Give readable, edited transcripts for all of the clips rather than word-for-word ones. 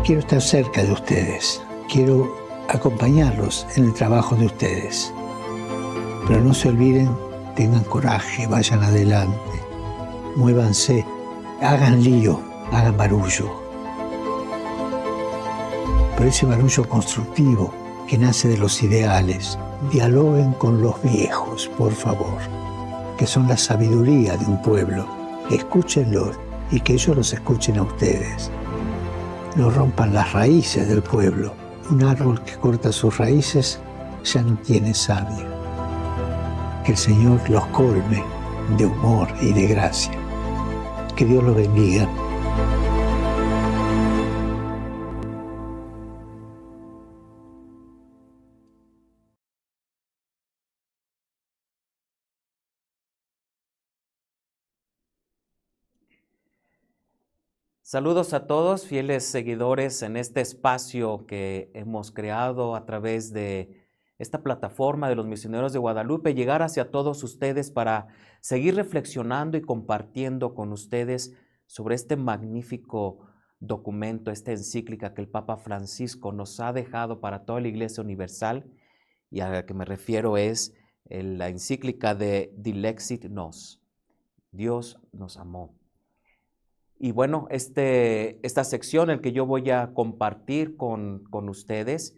Quiero estar cerca de ustedes, quiero acompañarlos en el trabajo de ustedes. Pero no se olviden, tengan coraje, vayan adelante, muévanse, hagan lío, hagan barullo. Pero ese barullo constructivo que nace de los ideales, dialoguen con los viejos, por favor, que son la sabiduría de un pueblo. Escúchenlos y que ellos los escuchen a ustedes. No rompan las raíces del pueblo. Un árbol que corta sus raíces ya no tiene savia. Que el Señor los colme de humor y de gracia. Que Dios los bendiga. Saludos a todos, fieles seguidores en este espacio que hemos creado a través de esta plataforma de los Misioneros de Guadalupe, llegar hacia todos ustedes para seguir reflexionando y compartiendo con ustedes sobre este magnífico documento, esta encíclica que el Papa Francisco nos ha dejado para toda la Iglesia Universal, y a la que me refiero es la encíclica de Dilexit Nos, Dios nos amó. Y bueno, esta sección en que yo voy a compartir con ustedes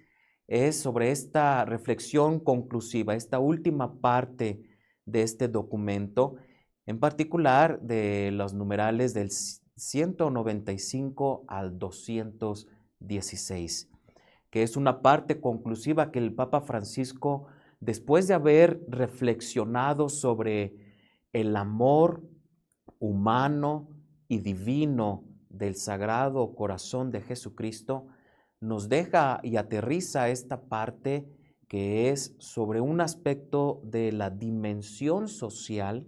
es sobre esta reflexión conclusiva, esta última parte de este documento, en particular de los numerales del 195 al 216, que es una parte conclusiva que el Papa Francisco, después de haber reflexionado sobre el amor humano y divino del Sagrado Corazón de Jesucristo, nos deja y aterriza esta parte que es sobre un aspecto de la dimensión social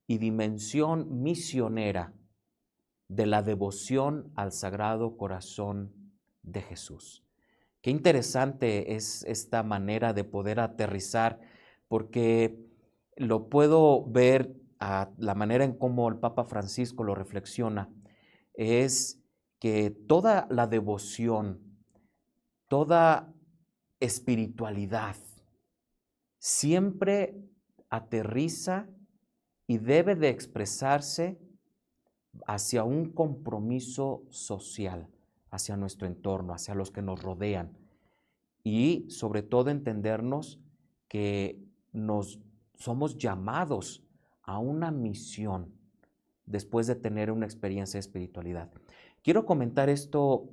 y dimensión misionera de la devoción al Sagrado Corazón de Jesús. Qué interesante es esta manera de poder aterrizar, porque lo puedo ver a la manera en cómo el Papa Francisco lo reflexiona, es que toda la devoción, toda espiritualidad siempre aterriza y debe de expresarse hacia un compromiso social, hacia nuestro entorno, hacia los que nos rodean, y sobre todo entendernos que somos llamados a una misión después de tener una experiencia de espiritualidad. Quiero comentar esto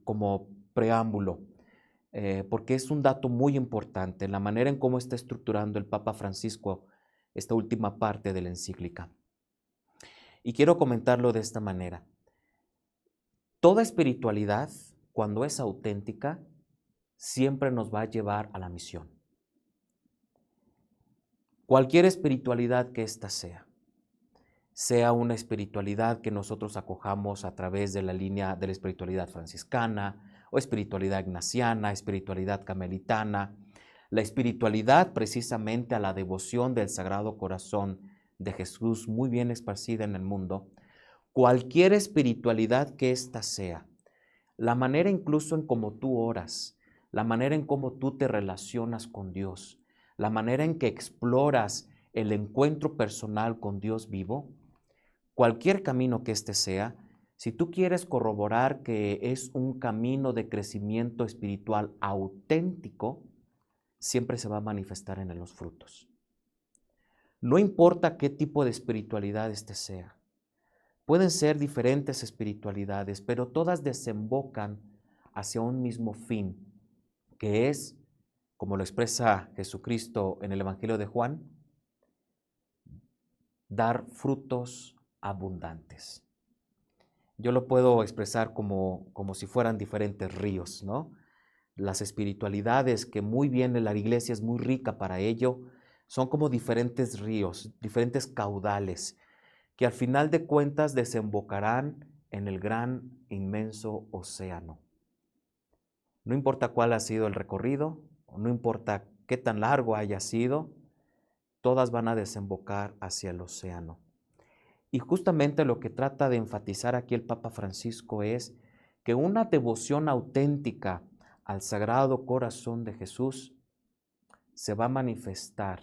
como preámbulo, porque es un dato muy importante, la manera en cómo está estructurando el Papa Francisco esta última parte de la encíclica. Y quiero comentarlo de esta manera. Toda espiritualidad, cuando es auténtica, siempre nos va a llevar a la misión. Cualquier espiritualidad que ésta sea una espiritualidad que nosotros acojamos a través de la línea de la espiritualidad franciscana o espiritualidad ignaciana, espiritualidad carmelitana, la espiritualidad precisamente a la devoción del Sagrado Corazón de Jesús muy bien esparcida en el mundo, cualquier espiritualidad que ésta sea, la manera incluso en cómo tú oras, la manera en cómo tú te relacionas con Dios, la manera en que exploras el encuentro personal con Dios vivo, cualquier camino que éste sea, si tú quieres corroborar que es un camino de crecimiento espiritual auténtico, siempre se va a manifestar en los frutos. No importa qué tipo de espiritualidad éste sea. Pueden ser diferentes espiritualidades, pero todas desembocan hacia un mismo fin, que es, como lo expresa Jesucristo en el Evangelio de Juan, dar frutos abundantes. Yo lo puedo expresar como si fueran diferentes ríos, ¿no? Las espiritualidades, que muy bien la Iglesia es muy rica para ello, son como diferentes ríos, diferentes caudales, que al final de cuentas desembocarán en el gran, inmenso océano. No importa cuál ha sido el recorrido, no importa qué tan largo haya sido, todas van a desembocar hacia el océano. Y justamente lo que trata de enfatizar aquí el Papa Francisco es que una devoción auténtica al Sagrado Corazón de Jesús se va a manifestar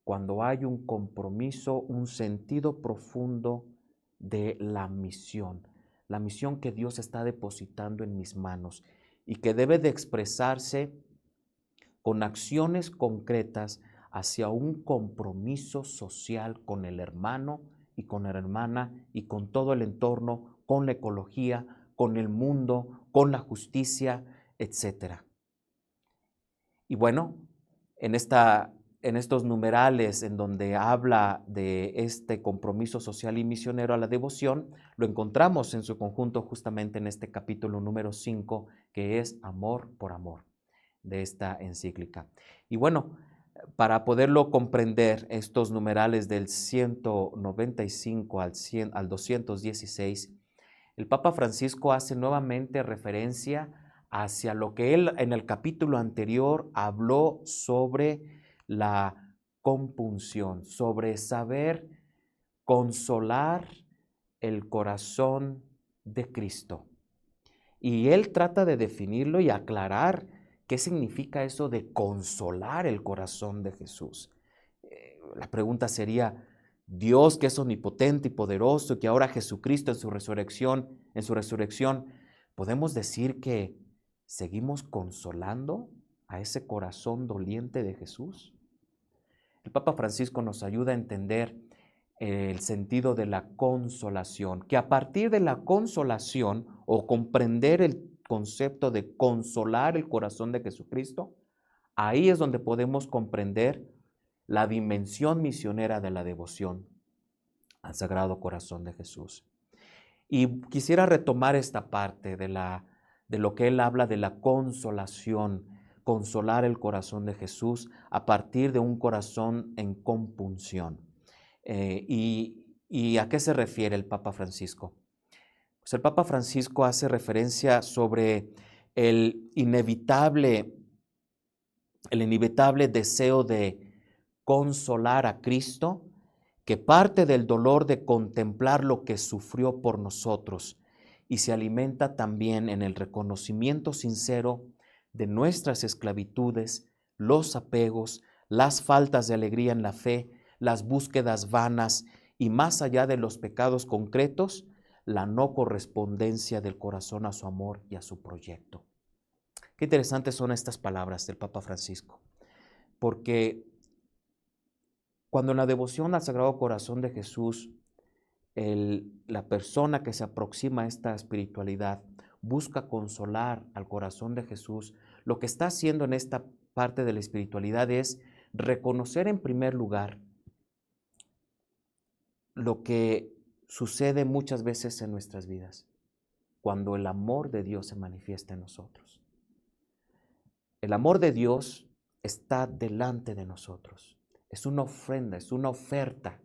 cuando hay un compromiso, un sentido profundo de la misión que Dios está depositando en mis manos y que debe de expresarse con acciones concretas hacia un compromiso social con el hermano y con la hermana y con todo el entorno, con la ecología, con el mundo, con la justicia, etc. Y bueno, en estos numerales en donde habla de este compromiso social y misionero a la devoción, lo encontramos en su conjunto justamente en este capítulo número 5, que es Amor por Amor, de esta encíclica. Y bueno, para poderlo comprender, estos numerales del 195 al 216, el Papa Francisco hace nuevamente referencia hacia lo que él en el capítulo anterior habló sobre la compunción, sobre saber consolar el corazón de Cristo. Y él trata de definirlo y aclarar qué significa eso de consolar el corazón de Jesús. La pregunta sería, Dios que es omnipotente y poderoso, y que ahora Jesucristo en su resurrección, ¿podemos decir que seguimos consolando a ese corazón doliente de Jesús? El Papa Francisco nos ayuda a entender el sentido de la consolación, que a partir de la consolación o comprender el concepto de consolar el corazón de Jesucristo, ahí es donde podemos comprender la dimensión misionera de la devoción al Sagrado Corazón de Jesús. Y quisiera retomar esta parte de lo que él habla de la consolación, consolar el corazón de Jesús a partir de un corazón en compunción. ¿Y a qué se refiere el Papa Francisco? Pues el Papa Francisco hace referencia sobre el inevitable deseo de consolar a Cristo, que parte del dolor de contemplar lo que sufrió por nosotros y se alimenta también en el reconocimiento sincero de nuestras esclavitudes, los apegos, las faltas de alegría en la fe, las búsquedas vanas y más allá de los pecados concretos, la no correspondencia del corazón a su amor y a su proyecto. Qué interesantes son estas palabras del Papa Francisco, porque cuando en la devoción al Sagrado Corazón de Jesús, la persona que se aproxima a esta espiritualidad busca consolar al corazón de Jesús, lo que está haciendo en esta parte de la espiritualidad es reconocer en primer lugar lo que sucede muchas veces en nuestras vidas, cuando el amor de Dios se manifiesta en nosotros. El amor de Dios está delante de nosotros. Es una ofrenda, es una oferta.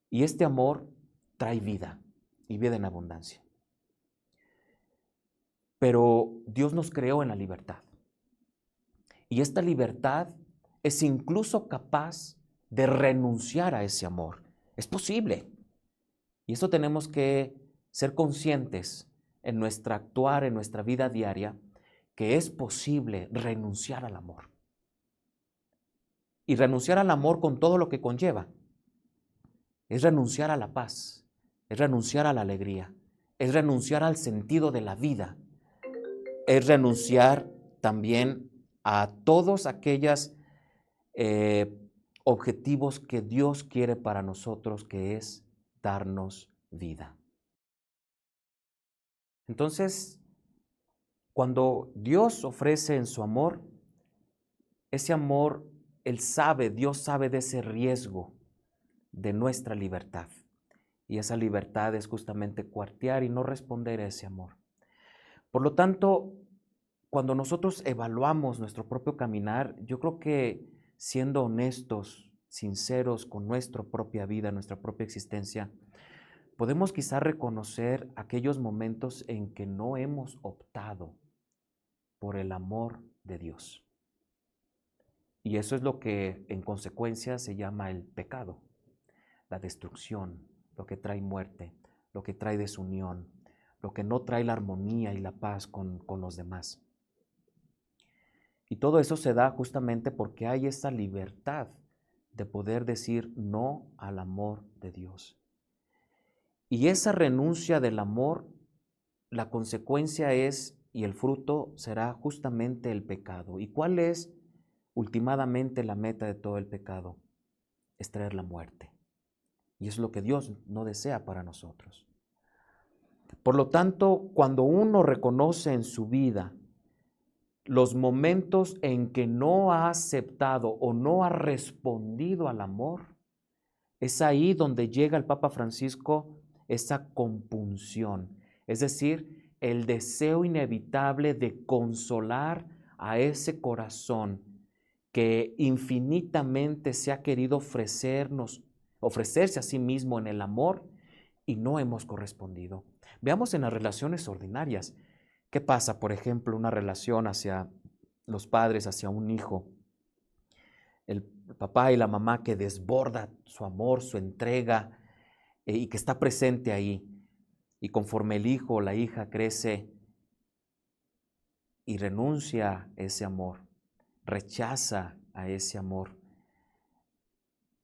Y este amor trae vida y vida en abundancia. Pero Dios nos creó en la libertad. Y esta libertad es incluso capaz de renunciar a ese amor. Es posible. Y eso tenemos que ser conscientes en nuestra actuar, en nuestra vida diaria, que es posible renunciar al amor. Y renunciar al amor con todo lo que conlleva. Es renunciar a la paz, es renunciar a la alegría, es renunciar al sentido de la vida, es renunciar también a todos aquellos objetivos que Dios quiere para nosotros, que es darnos vida. Entonces, cuando Dios ofrece en su amor, ese amor, Dios sabe de ese riesgo de nuestra libertad. Y esa libertad es justamente cuartear y no responder a ese amor. Por lo tanto, cuando nosotros evaluamos nuestro propio caminar, yo creo que siendo honestos, sinceros con nuestra propia vida, nuestra propia existencia, podemos quizá reconocer aquellos momentos en que no hemos optado por el amor de Dios. Y eso es lo que en consecuencia se llama el pecado, la destrucción, lo que trae muerte, lo que trae desunión, lo que no trae la armonía y la paz con los demás. Y todo eso se da justamente porque hay esa libertad de poder decir no al amor de Dios. Y esa renuncia del amor, la consecuencia es, y el fruto será justamente el pecado. ¿Y cuál es últimamente la meta de todo el pecado? Es traer la muerte. Y es lo que Dios no desea para nosotros. Por lo tanto, cuando uno reconoce en su vida los momentos en que no ha aceptado o no ha respondido al amor, es ahí donde llega el Papa Francisco esa compunción, es decir, el deseo inevitable de consolar a ese corazón que infinitamente se ha querido ofrecerse a sí mismo en el amor y no hemos correspondido. Veamos en las relaciones ordinarias. ¿Qué pasa, por ejemplo, una relación hacia los padres, hacia un hijo? El papá y la mamá que desborda su amor, su entrega y que está presente ahí. Y conforme el hijo o la hija crece y renuncia a ese amor, rechaza a ese amor,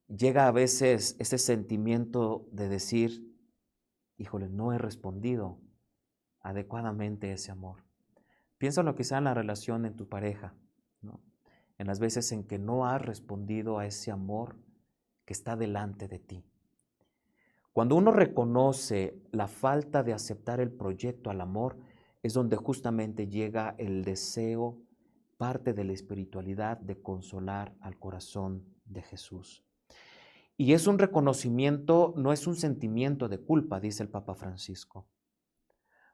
llega a veces ese sentimiento de decir, híjole, no he respondido adecuadamente ese amor. Piénsalo quizá en la relación en tu pareja, ¿no? En las veces en que no has respondido a ese amor que está delante de ti. Cuando uno reconoce la falta de aceptar el proyecto al amor, es donde justamente llega el deseo, parte de la espiritualidad, de consolar al corazón de Jesús. Y es un reconocimiento, no es un sentimiento de culpa, dice el Papa Francisco.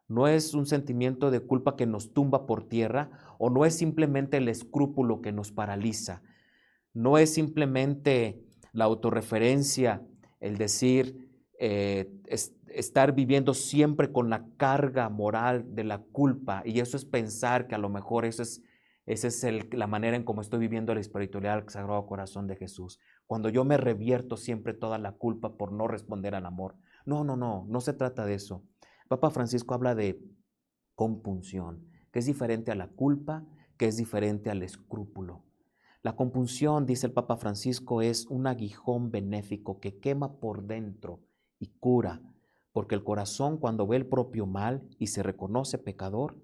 No es un sentimiento de culpa que nos tumba por tierra o no es simplemente el escrúpulo que nos paraliza. No es simplemente la autorreferencia, el decir, estar viviendo siempre con la carga moral de la culpa y eso es pensar que a lo mejor esa es la manera en cómo estoy viviendo la espiritualidad del Sagrado Corazón de Jesús. Cuando yo me revierto siempre toda la culpa por no responder al amor. No se trata de eso. Papa Francisco habla de compunción, que es diferente a la culpa, que es diferente al escrúpulo. La compunción, dice el Papa Francisco, es un aguijón benéfico que quema por dentro y cura, porque el corazón cuando ve el propio mal y se reconoce pecador,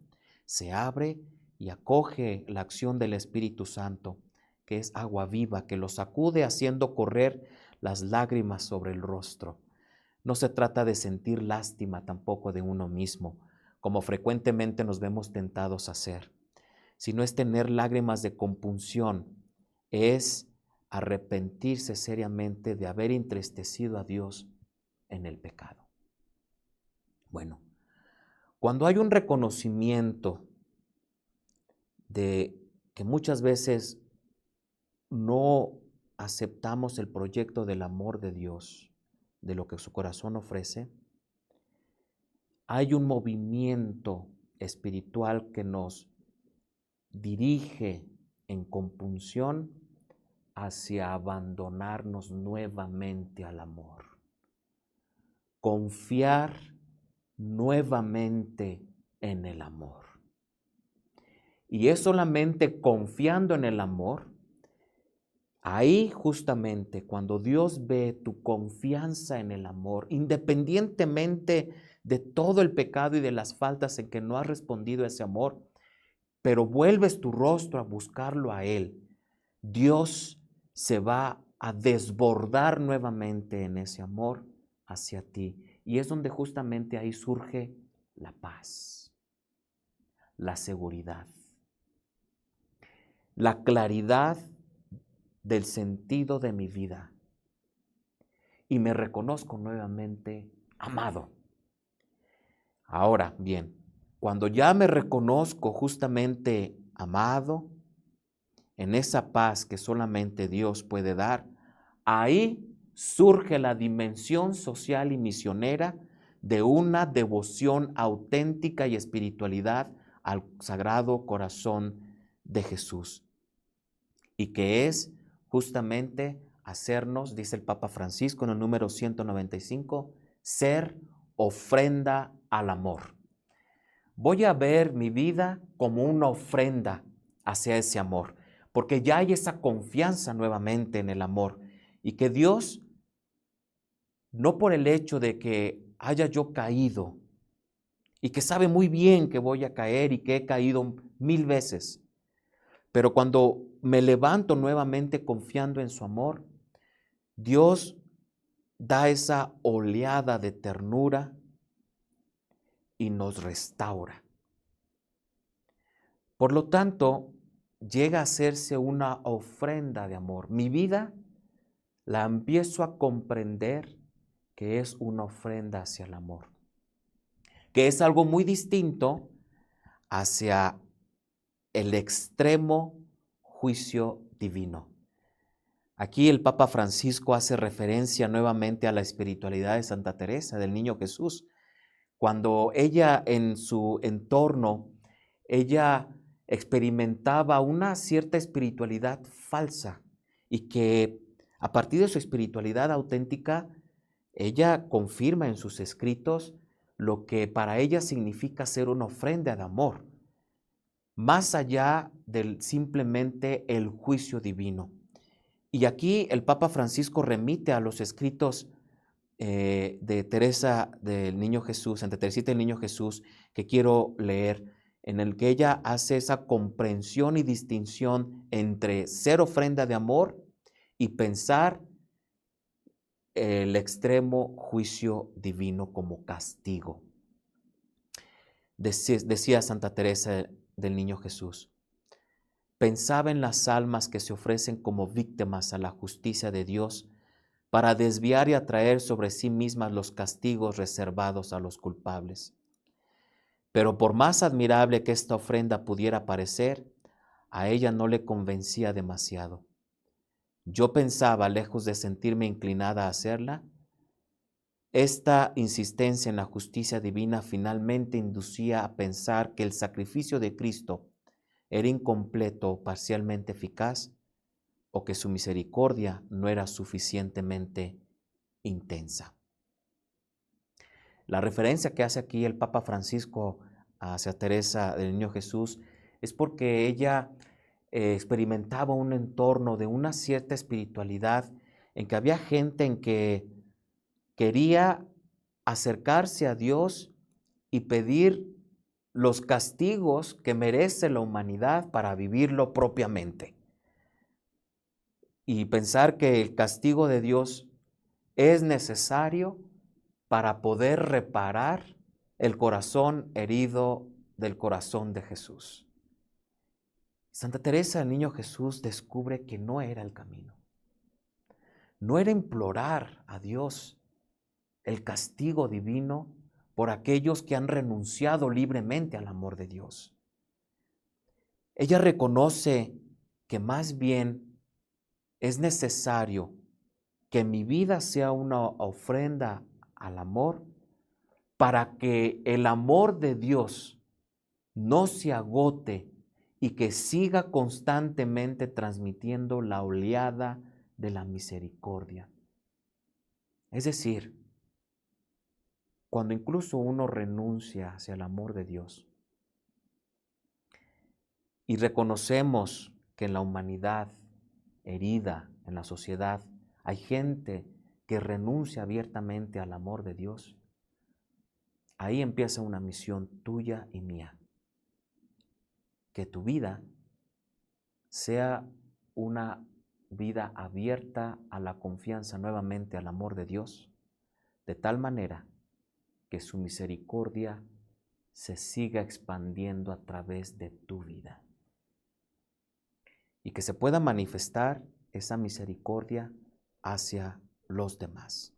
se abre y acoge la acción del Espíritu Santo, que es agua viva, que lo sacude haciendo correr las lágrimas sobre el rostro. No se trata de sentir lástima tampoco de uno mismo, como frecuentemente nos vemos tentados a hacer, sino es tener lágrimas de compunción, es arrepentirse seriamente de haber entristecido a Dios en el pecado. Bueno, cuando hay un reconocimiento de que muchas veces no aceptamos el proyecto del amor de Dios, de lo que su corazón ofrece, hay un movimiento espiritual que nos dirige en compunción hacia abandonarnos nuevamente al amor. Confiar nuevamente en el amor. Y es solamente confiando en el amor, ahí justamente cuando Dios ve tu confianza en el amor, independientemente de todo el pecado y de las faltas en que no has respondido a ese amor, pero vuelves tu rostro a buscarlo a Él, Dios se va a desbordar nuevamente en ese amor hacia ti. Y es donde justamente ahí surge la paz, la seguridad, la claridad del sentido de mi vida. Y me reconozco nuevamente amado. Ahora, bien, cuando ya me reconozco justamente amado, en esa paz que solamente Dios puede dar, ahí surge la dimensión social y misionera de una devoción auténtica y espiritualidad al Sagrado Corazón de Jesús. Y que es justamente hacernos, dice el Papa Francisco en el número 195, ser ofrenda al amor. voy a ver mi vida como una ofrenda hacia ese amor, porque ya hay esa confianza nuevamente en el amor y que Dios, no por el hecho de que haya yo caído y que sabe muy bien que voy a caer y que he caído 1000 veces, pero cuando me levanto nuevamente confiando en su amor, Dios da esa oleada de ternura y nos restaura. Por lo tanto, llega a hacerse una ofrenda de amor. Mi vida la empiezo a comprender que es una ofrenda hacia el amor, que es algo muy distinto hacia el extremo juicio divino. Aquí el Papa Francisco hace referencia nuevamente a la espiritualidad de Santa Teresa, del Niño Jesús. Cuando ella en su entorno, ella experimentaba una cierta espiritualidad falsa y que a partir de su espiritualidad auténtica, ella confirma en sus escritos lo que para ella significa ser una ofrenda de amor, más allá del simplemente el juicio divino. Y aquí el Papa Francisco remite a los escritos de Teresa del Niño Jesús, Santa Teresita del Niño Jesús, que quiero leer, en el que ella hace esa comprensión y distinción entre ser ofrenda de amor y pensar el extremo juicio divino como castigo. Decía Santa Teresa del Niño Jesús: pensaba en las almas que se ofrecen como víctimas a la justicia de Dios para desviar y atraer sobre sí mismas los castigos reservados a los culpables. Pero por más admirable que esta ofrenda pudiera parecer, a ella no le convencía demasiado. Yo pensaba, lejos de sentirme inclinada a hacerla, esta insistencia en la justicia divina finalmente inducía a pensar que el sacrificio de Cristo era incompleto o parcialmente eficaz, o que su misericordia no era suficientemente intensa. La referencia que hace aquí el Papa Francisco hacia Teresa del Niño Jesús es porque ella experimentaba un entorno de una cierta espiritualidad en que había gente en que quería acercarse a Dios y pedir los castigos que merece la humanidad para vivirlo propiamente. Y pensar que el castigo de Dios es necesario para poder reparar el corazón herido del corazón de Jesús. Santa Teresa del Niño Jesús descubre que no era el camino. No era implorar a Dios el castigo divino por aquellos que han renunciado libremente al amor de Dios. Ella reconoce que más bien es necesario que mi vida sea una ofrenda al amor para que el amor de Dios no se agote y que siga constantemente transmitiendo la oleada de la misericordia. Es decir, cuando incluso uno renuncia hacia el amor de Dios y reconocemos que en la humanidad herida, en la sociedad, hay gente que renuncia abiertamente al amor de Dios, ahí empieza una misión tuya y mía. Que tu vida sea una vida abierta a la confianza nuevamente al amor de Dios, de tal manera que su misericordia se siga expandiendo a través de tu vida. Y que se pueda manifestar esa misericordia hacia los demás.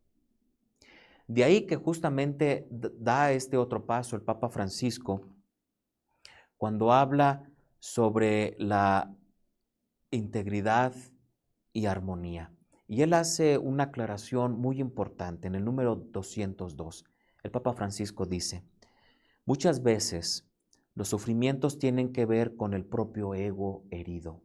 De ahí que justamente da este otro paso el Papa Francisco cuando habla sobre la integridad y armonía. Y él hace una aclaración muy importante en el número 202. El Papa Francisco dice: muchas veces los sufrimientos tienen que ver con el propio ego herido.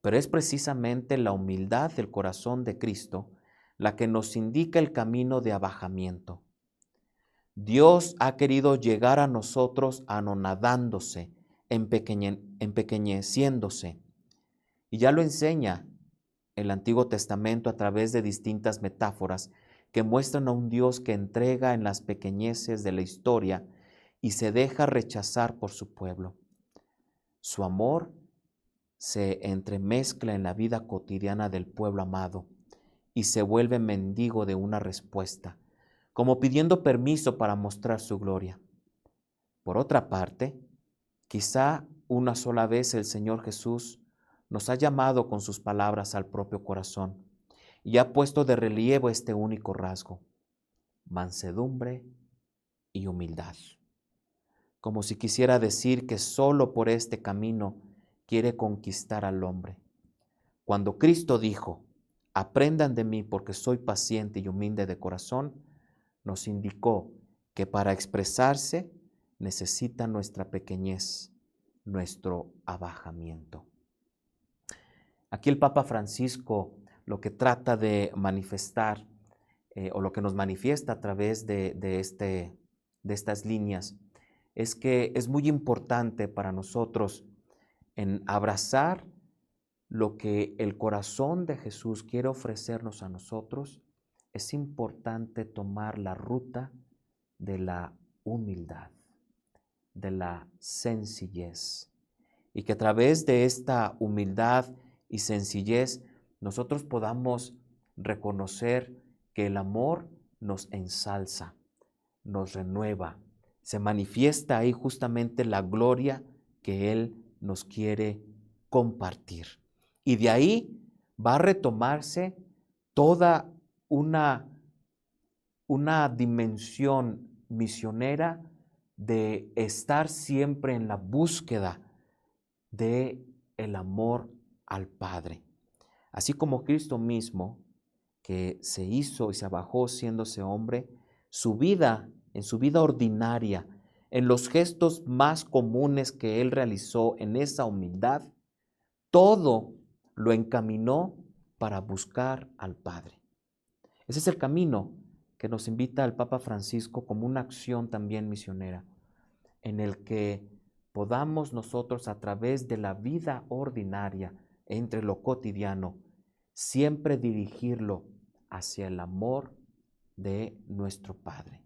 Pero es precisamente la humildad del corazón de Cristo la que nos indica el camino de abajamiento. Dios ha querido llegar a nosotros anonadándose, empequeñeciéndose. Y ya lo enseña el Antiguo Testamento a través de distintas metáforas que muestran a un Dios que entrega en las pequeñeces de la historia y se deja rechazar por su pueblo. Su amor se entremezcla en la vida cotidiana del pueblo amado y se vuelve mendigo de una respuesta, como pidiendo permiso para mostrar su gloria. Por otra parte, quizá una sola vez el Señor Jesús nos ha llamado con sus palabras al propio corazón y ha puesto de relieve este único rasgo: mansedumbre y humildad. Como si quisiera decir que solo por este camino quiere conquistar al hombre. Cuando Cristo dijo: aprendan de mí porque soy paciente y humilde de corazón, nos indicó que para expresarse necesita nuestra pequeñez, nuestro abajamiento. Aquí el Papa Francisco lo que trata de manifestar o lo que nos manifiesta a través de estas líneas es que es muy importante para nosotros en abrazar lo que el corazón de Jesús quiere ofrecernos a nosotros. Es importante tomar la ruta de la humildad, de la sencillez, y que a través de esta humildad y sencillez nosotros podamos reconocer que el amor nos ensalza, nos renueva, se manifiesta ahí justamente la gloria que Él nos quiere compartir. Y de ahí va a retomarse toda una dimensión misionera de estar siempre en la búsqueda de el amor al Padre. Así como Cristo mismo, que se hizo y se abajó siéndose hombre, en su vida ordinaria, en los gestos más comunes que Él realizó en esa humildad, todo lo encaminó para buscar al Padre. Ese es el camino que nos invita el Papa Francisco como una acción también misionera, en el que podamos nosotros a través de la vida ordinaria, entre lo cotidiano, siempre dirigirlo hacia el amor de nuestro Padre.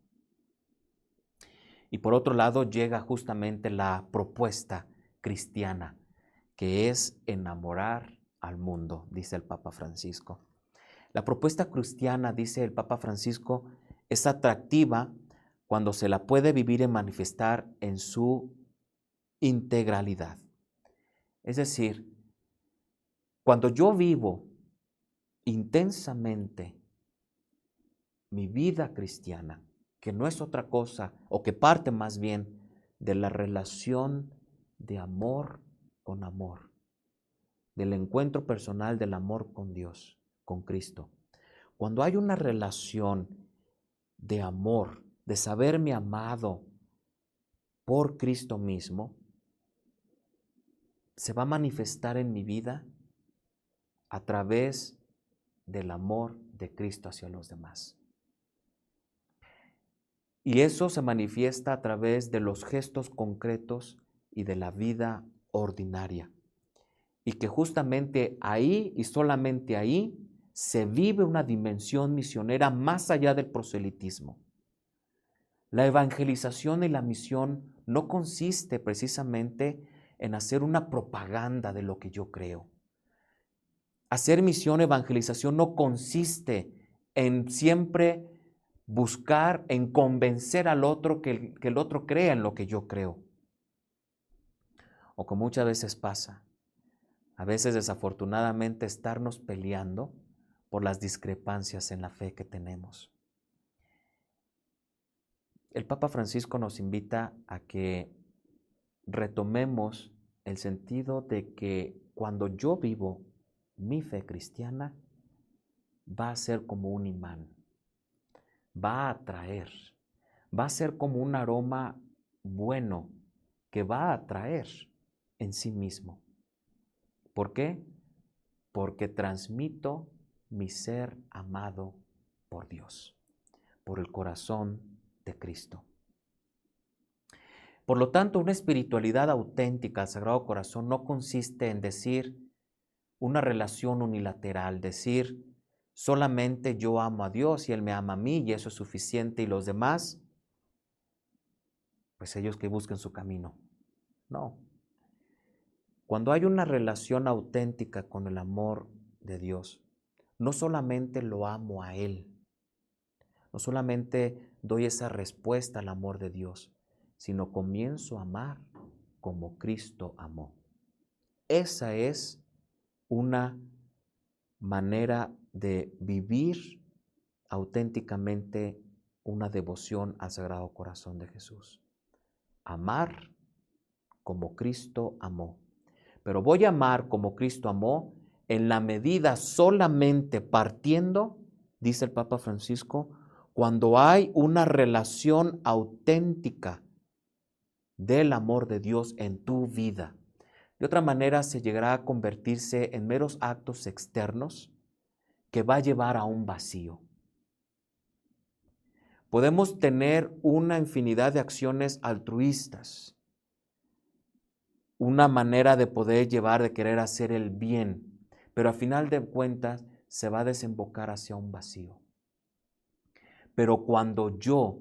Y por otro lado llega justamente la propuesta cristiana, que es enamorar al mundo, dice el Papa Francisco. La propuesta cristiana, dice el Papa Francisco, es atractiva cuando se la puede vivir y manifestar en su integralidad. Es decir, cuando yo vivo intensamente mi vida cristiana, que no es otra cosa, o que parte más bien de la relación de amor con amor, del encuentro personal del amor con Dios, con Cristo. Cuando hay una relación de amor, de saberme amado por Cristo mismo, se va a manifestar en mi vida a través del amor de Cristo hacia los demás. Y eso se manifiesta a través de los gestos concretos y de la vida ordinaria. Y que justamente ahí y solamente ahí se vive una dimensión misionera más allá del proselitismo. La evangelización y la misión no consiste precisamente en hacer una propaganda de lo que yo creo. Hacer misión, evangelización no consiste en siempre buscar, en convencer al otro que el otro crea en lo que yo creo. O como muchas veces pasa, a veces desafortunadamente estarnos peleando por las discrepancias en la fe que tenemos. El Papa Francisco nos invita a que retomemos el sentido de que cuando yo vivo mi fe cristiana, va a ser como un imán, va a atraer, va a ser como un aroma bueno que va a atraer en sí mismo. ¿Por qué? Porque transmito mi ser amado por Dios, por el corazón de Cristo. Por lo tanto, una espiritualidad auténtica al Sagrado Corazón no consiste en decir una relación unilateral, decir solamente yo amo a Dios y Él me ama a mí y eso es suficiente y los demás, pues ellos que busquen su camino. No. Cuando hay una relación auténtica con el amor de Dios, no solamente lo amo a Él, no solamente doy esa respuesta al amor de Dios, sino comienzo a amar como Cristo amó. Esa es una manera de vivir auténticamente una devoción al Sagrado Corazón de Jesús. Amar como Cristo amó. Pero voy a amar como Cristo amó en la medida solamente partiendo, dice el Papa Francisco, cuando hay una relación auténtica del amor de Dios en tu vida. De otra manera, se llegará a convertirse en meros actos externos que va a llevar a un vacío. Podemos tener una infinidad de acciones altruistas, una manera de poder llevar, de querer hacer el bien, pero a final de cuentas se va a desembocar hacia un vacío. Pero cuando yo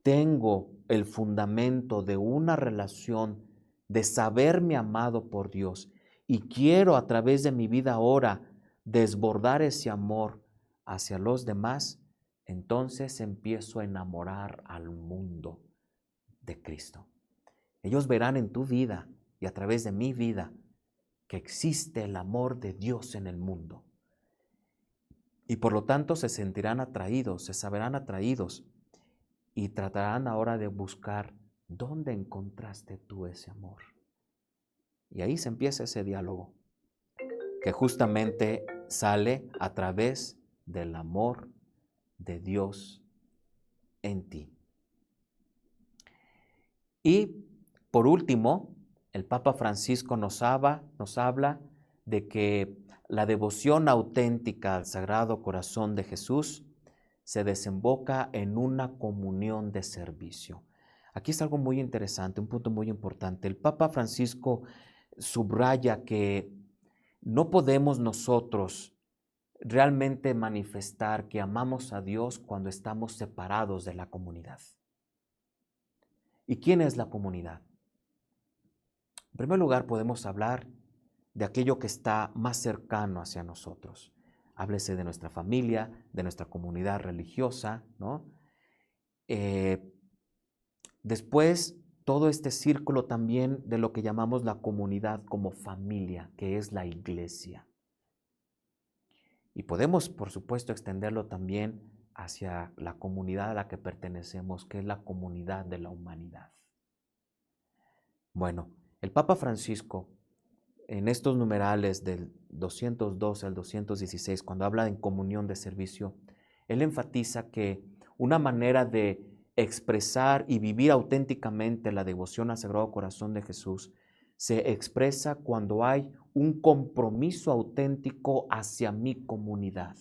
tengo el fundamento de una relación de saberme amado por Dios y quiero a través de mi vida ahora desbordar ese amor hacia los demás, entonces empiezo a enamorar al mundo de Cristo. Ellos verán en tu vida y a través de mi vida que existe el amor de Dios en el mundo. Y por lo tanto se sentirán atraídos, se sabrán atraídos y tratarán ahora de buscar dónde encontraste tú ese amor. Y ahí se empieza ese diálogo que justamente sale a través del amor de Dios en ti. Y por último, el Papa Francisco nos habla de que la devoción auténtica al Sagrado Corazón de Jesús se desemboca en una comunión de servicio. Aquí es algo muy interesante, un punto muy importante. El Papa Francisco subraya que no podemos nosotros realmente manifestar que amamos a Dios cuando estamos separados de la comunidad. ¿Y quién es la comunidad? En primer lugar, podemos hablar de aquello que está más cercano hacia nosotros. Háblese de nuestra familia, de nuestra comunidad religiosa, ¿no? Después, todo este círculo también de lo que llamamos la comunidad como familia, que es la iglesia. Y podemos, por supuesto, extenderlo también hacia la comunidad a la que pertenecemos, que es la comunidad de la humanidad. Bueno, el Papa Francisco, en estos numerales del 212 al 216, cuando habla en comunión de servicio, él enfatiza que una manera de expresar y vivir auténticamente la devoción al Sagrado Corazón de Jesús se expresa cuando hay un compromiso auténtico hacia mi comunidad,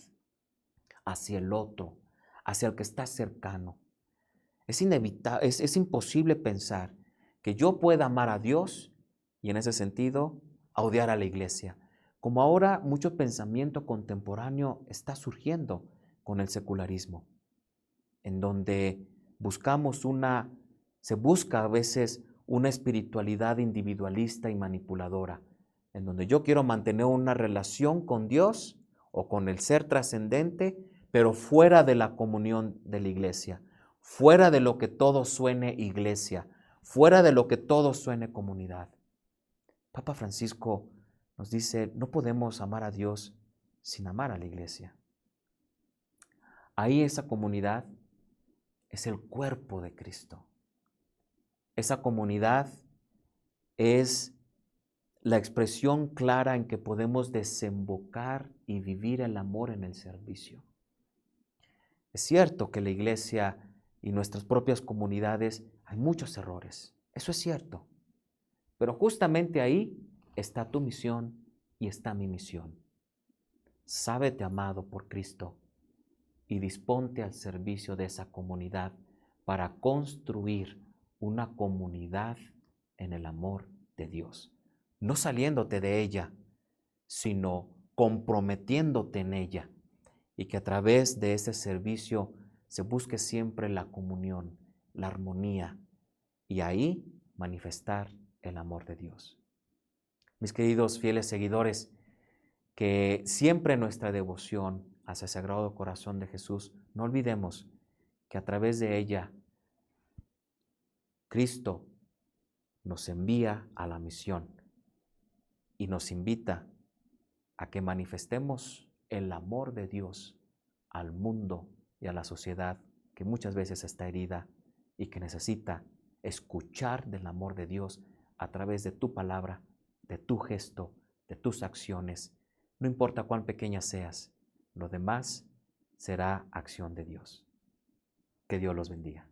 hacia el otro, hacia el que está cercano. Es inevitable, es imposible pensar que yo pueda amar a Dios y en ese sentido odiar a la iglesia. Como ahora mucho pensamiento contemporáneo está surgiendo con el secularismo, en donde se busca a veces una espiritualidad individualista y manipuladora, en donde yo quiero mantener una relación con Dios o con el ser trascendente, pero fuera de la comunión de la iglesia, fuera de lo que todo suene iglesia, fuera de lo que todo suene comunidad. Papa Francisco nos dice, no podemos amar a Dios sin amar a la iglesia. Ahí esa comunidad es el cuerpo de Cristo. Esa comunidad es la expresión clara en que podemos desembocar y vivir el amor en el servicio. Es cierto que la iglesia y nuestras propias comunidades hay muchos errores, eso es cierto, pero justamente ahí está tu misión y está mi misión. Sábete amado por Cristo y disponte al servicio de esa comunidad para construir una comunidad en el amor de Dios. No saliéndote de ella, sino comprometiéndote en ella. Y que a través de ese servicio se busque siempre la comunión, la armonía, y ahí manifestar el amor de Dios. Mis queridos fieles seguidores, que siempre en nuestra devoción hacia el Sagrado Corazón de Jesús, no olvidemos que a través de ella Cristo nos envía a la misión y nos invita a que manifestemos el amor de Dios al mundo y a la sociedad que muchas veces está herida y que necesita escuchar del amor de Dios a través de tu palabra, de tu gesto, de tus acciones. No importa cuán pequeña seas, lo demás será acción de Dios. Que Dios los bendiga.